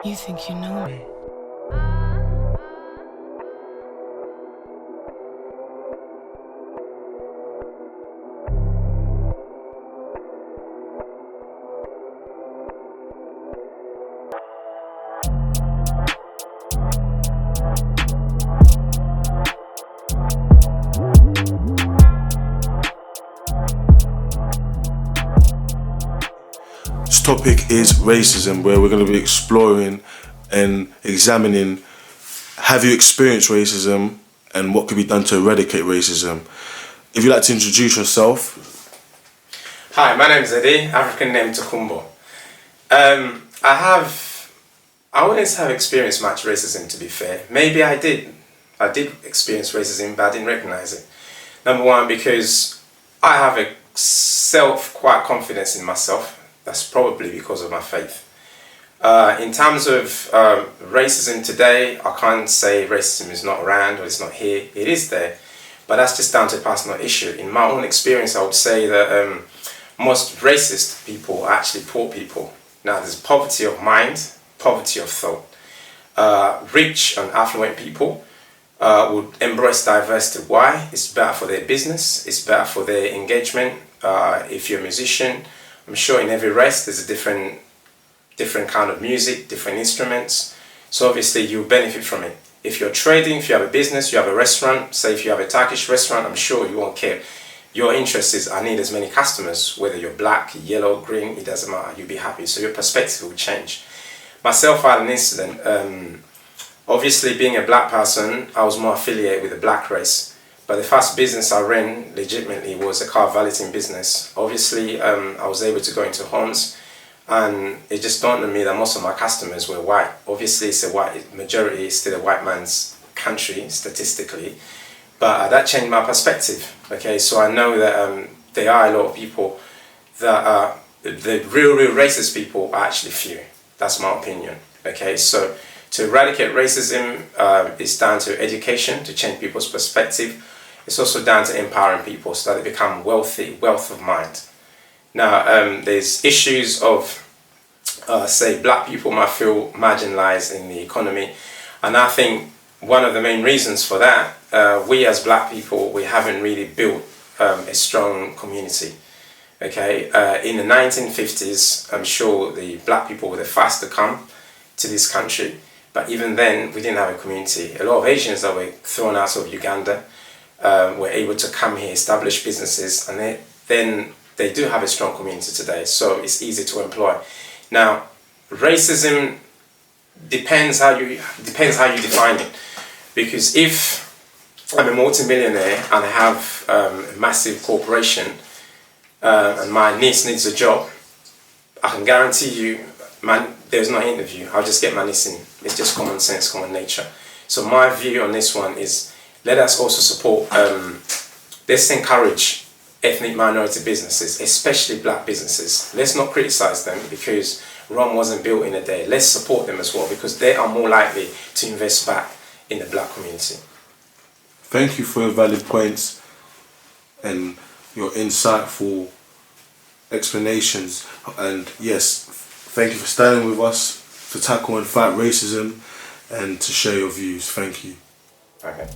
You think you know me? This topic is racism, where we're going to be exploring and examining, have you experienced racism and what could be done to eradicate racism. If you'd like to introduce yourself. Hi, my name is Eddie, African name Tokumbo. I wouldn't have experienced much racism, to be fair. Maybe I did. I did experience racism, but I didn't recognize it. Number one, because I have a quite confidence in myself. That's probably because of my faith. In terms of racism today, I can't say racism is not around or it's not here. It is there, but that's just down to a personal issue. In my own experience, I would say that most racist people are actually poor people. Now, there's poverty of mind, poverty of thought. Rich and affluent people would embrace diversity. Why? It's better for their business. It's better for their engagement. If you're a musician, I'm sure in every race there's a different kind of music, different instruments. So obviously you benefit from it. If you're trading, if you have a business, you have a restaurant, say if you have a Turkish restaurant, I'm sure you won't care. Your interest is, I need as many customers, whether you're black, yellow, green, it doesn't matter, you'll be happy. So your perspective will change. Myself, I had an incident. Obviously being a black person, I was more affiliated with the black race. But the first business I ran legitimately was a car valeting business. Obviously, I was able to go into homes, and it just dawned on me that most of my customers were white. Obviously, it's a white majority, it's still a white man's country statistically, but that changed my perspective. Okay, so I know that there are a lot of people that are the real racist people are actually few. That's my opinion. Okay, so to eradicate racism is down to education, to change people's perspective. It's also down to empowering people so that they become wealthy, wealth of mind. Now, there's issues of, say, black people might feel marginalized in the economy. And I think one of the main reasons for that, we as black people, we haven't really built a strong community. Okay, in the 1950s, I'm sure the black people were the first to come to this country. But even then, we didn't have a community. A lot of Asians that were thrown out of Uganda were able to come here, establish businesses, and then they do have a strong community today, so it's easy to employ. Now, racism depends how you define it, because if I'm a multi-millionaire and I have a massive corporation and my niece needs a job, I can guarantee you, man, there's no interview. I'll just get my niece in. It's just common sense, common nature. So my view on this one is, let us also support, let's encourage ethnic minority businesses, especially black businesses. Let's not criticize them because Rome wasn't built in a day. Let's support them as well because they are more likely to invest back in the black community. Thank you for your valid points and your insightful explanations. And yes, thank you for standing with us to tackle and fight racism and to share your views. Thank you. Okay.